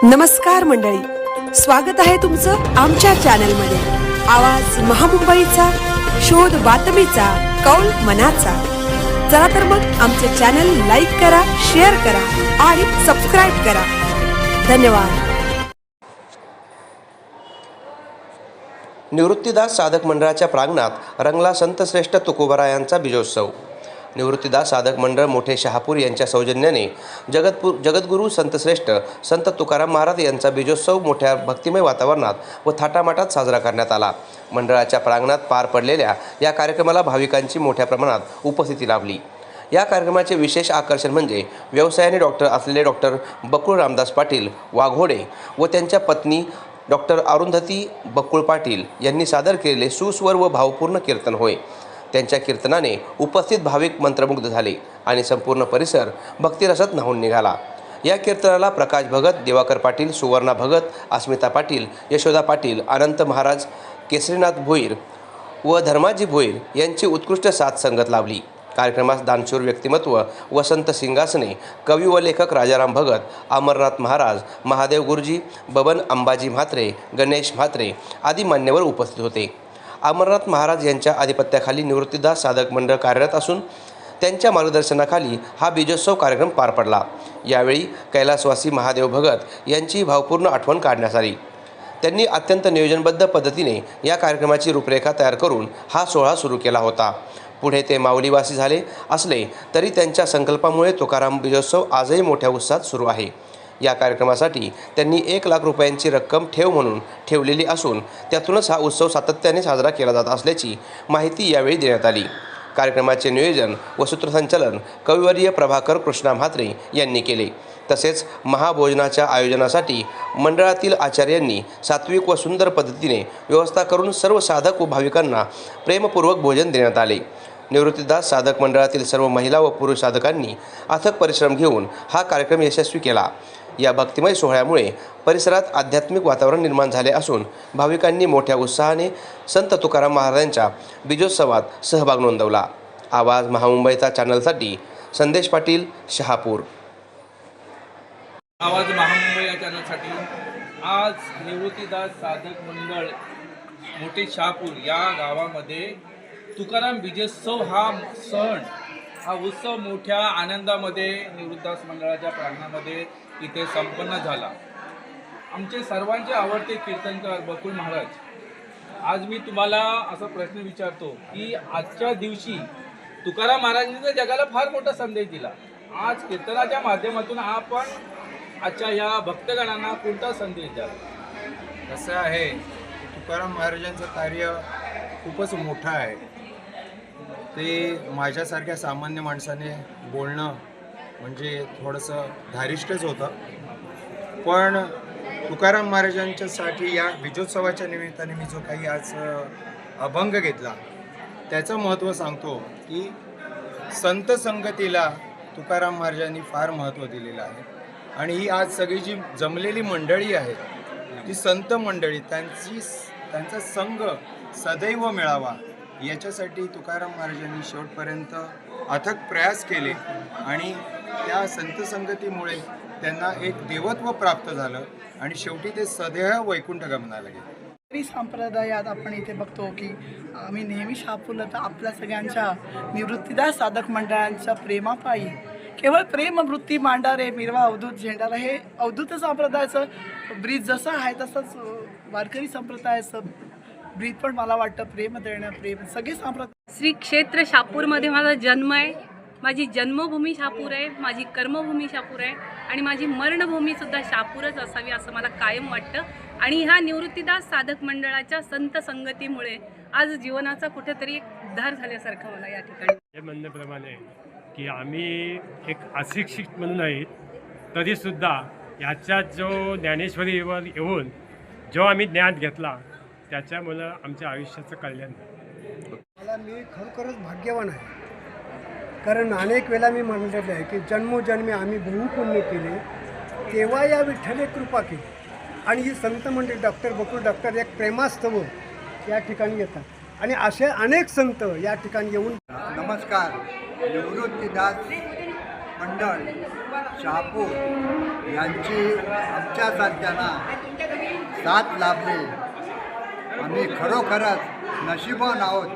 नमस्कार मंडळी, स्वागत आहे तुमचं आमच्या चॅनलमध्ये। आवाज महामुंबईचा, शोध बातमीचा, कौल मनाचा। चला तर मग आमचे चॅनल लाईक करा, शेअर करा आणि सबस्क्राइब करा। धन्यवाद। निवृत्तीदास साधक मंडळाच्या प्रांगणात रंगला संतश्रेष्ठ तुकोबारायांचा बीजोत्सव। निवृत्तीदास साधक मंडळ मोठे शहापूर यांच्या सौजन्याने जगद्गुरू संतश्रेष्ठ संत तुकाराम महाराज यांचा बीजोत्सव मोठ्या भक्तिमय वातावरणात व थाटामाटात साजरा करण्यात आला। मंडळाच्या प्रांगणात पार पडलेल्या या कार्यक्रमाला भाविकांची मोठ्या प्रमाणात उपस्थिती लाभली। या कार्यक्रमाचे विशेष आकर्षण म्हणजे व्यवसायाने डॉक्टर असलेले डॉक्टर बकुळ रामदास पाटील वाघोडे व त्यांच्या पत्नी डॉक्टर अरुंधती बकुळ पाटील यांनी सादर केलेले सुस्वर व भावपूर्ण कीर्तन होय। त्यांच्या कीर्तनाने उपस्थित भाविक मंत्रमुग्ध झाले आणि संपूर्ण परिसर भक्तिरसात न्हाऊन निघाला। या कीर्तनाला प्रकाश भगत, दिवाकर पाटील, सुवर्णा भगत, अस्मिता पाटील, यशोदा पाटील, अनंत महाराज, केसरीनाथ भोईर व धर्माजी भोईर यांची उत्कृष्ट साथ संगत लाभली। कार्यक्रमास दानशूर व्यक्तिमत्व वसंत सिंगासने, कवी व लेखक राजाराम भगत, अमरनाथ महाराज, महादेव गुरुजी, बबन अंबाजी म्हात्रे, गणेश म्हात्रे आदी मान्यवर उपस्थित होते। अमरनाथ महाराज यांच्या आधिपत्याखाली निवृत्तीदास साधक मंडळ कार्यरत असून त्यांच्या मार्गदर्शनाखाली हा बीजोत्सव कार्यक्रम पार पडला। यावेळी कैलासवासी महादेव भगत यांची भावपूर्ण आठवण काढण्यात आली। त्यांनी अत्यंत नियोजनबद्ध पद्धतीने या कार्यक्रमाची रूपरेखा तयार करून हा सोहळा सुरू केला होता। पुढे ते माऊलीवासी झाले असले तरी त्यांच्या संकल्पामुळे तुकाराम बीजोत्सव आजही मोठ्या उत्साहात सुरू आहे। या कार्यक्रमासाठी त्यांनी 1 लाख रुपयांची रक्कम ठेव म्हणून ठेवलेली असून त्यातूनच हा उत्सव सातत्याने साजरा केला जात असल्याची माहिती यावेळी देण्यात आली। कार्यक्रमाचे नियोजन व सूत्रसंचालन कविवर्य प्रभाकर कृष्णा म्हात्रे यांनी केले। तसेच महाभोजनाच्या आयोजनासाठी मंडळातील आचार्यांनी सात्विक व सुंदर पद्धतीने व्यवस्था करून सर्व साधक व भाविकांना प्रेमपूर्वक भोजन देण्यात आले। निवृत्तीदास साधक मंडळातील सर्व महिला व पुरुष साधकांनी अथक परिश्रम घेऊन हा कार्यक्रम यशस्वी केला। या भक्तिमय सोहळ्यामुळे परिसरात आध्यात्मिक वातावरण निर्माण झाले असून भाविकांनी मोठ्या उत्साहाने संत तुकाराम महाराजांच्या बीजोत्सवात सहभाग नोंदवला। आवाज महामुंबईचा चॅनलसाठी संदेश पाटील, शहापूर। आवाज महामुंबई या चॅनलसाठी आज निवृत्तीदास साधक मंडळ मोठे शहापूर या गावामध्ये तुकाराम बीजोत्सव हा सण, हा उत्सव मोठ्या आनंदामध्ये निवृत्तीदास मंडळाच्या प्रांगणामध्ये इथे संपन्न झाला। आमचे सर्वांचे आवडते कीर्तनकार बकुळ महाराज, आज मी तुम्हाला असा प्रश्न विचारतो की आजच्या दिवशी तुकाराम महाराजांनी तर जगाला फार मोठा संदेश दिला। आज कीर्तनाच्या माध्यमातून आपण आजच्या या भक्तगणांना कोणता संदेश द्याल? कसं आहे, तुकाराम महाराजांचं कार्य खूपच मोठं आहे। ते माझ्यासारख्या सामान्य माणसाने बोलणं म्हणजे थोडंसं धारिष्टच होतं, पण तुकाराम महाराजांच्यासाठी या बीजोत्सवाच्या निमित्ताने मी जो काही आज अभंग घेतला त्याचं महत्त्व सांगतो की संत संगतीला तुकाराम महाराजांनी फार महत्त्व दिलेलं आहे। आणि ही आज सगळी जी जमलेली मंडळी आहे ती संत मंडळी, त्यांचा संघ सदैव मिळावा याच्यासाठी तुकाराम महाराजांनी शेवटपर्यंत अथक प्रयास केले आणि त्या संत संगतीमुळे त्यांना एक देवत्व प्राप्त झालं आणि शेवटी ते सदैव वैकुंठ गमनाला गेले। संप्रदायात आपण इथे बघतो की आम्ही नेहमी शहापूरला तर आपल्या सगळ्यांच्या निवृत्तीदास साधक मंडळांच्या प्रेमापायी केवळ प्रेमवृत्ती मांडारे मिरवा अवधूत झेंडारा, हे अवधूत संप्रदायाचं ब्रीज जसं आहे तसंच वारकरी संप्रदायाचं ब्रीज पण मला वाटतं प्रेम देणं, प्रेम सगळे संप्रदाय। श्री क्षेत्र शहापूरमध्ये माझा जन्म आहे, माझी जन्मभूमी शहापूर आहे, माझी कर्मभूमी शहापूर आहे आणि माझी मरणभूमीसुद्धा शहापूरच असावी असं मला कायम वाटतं। आणि ह्या निवृत्तीदास साधक मंडळाच्या संत संगतीमुळे आज जीवनाचा कुठेतरी एक उद्धार झाल्यासारखं मला या ठिकाणी हे म्हणण्याप्रमाणे की आम्ही एक अशिक्षित म्हणून आहेत तरीसुद्धा याच्यात जो ज्ञानेश्वरीवर येऊन जो आम्ही ज्ञान घेतला त्याच्यामुळं आमच्या आयुष्याचं कल्याण मला मी खरोखरच भाग्यवान आहे, कारण अनेक वेळा मी म्हणलेलं आहे की जन्मोजन्मी आम्ही बहुपुण्य केले तेव्हा या विठ्ठले कृपा केली। आणि ही संत मंडळी डॉक्टर बकुळ डॉक्टर एक प्रेमास्तव या ठिकाणी येतात आणि असे अनेक संत या ठिकाणी येऊन नमस्कार। निवृत्तीदास मंडळ शहापूर यांची आमच्यासारख्यांना साथ लाभली. आम्ही खरोखरच नशिबान आहोत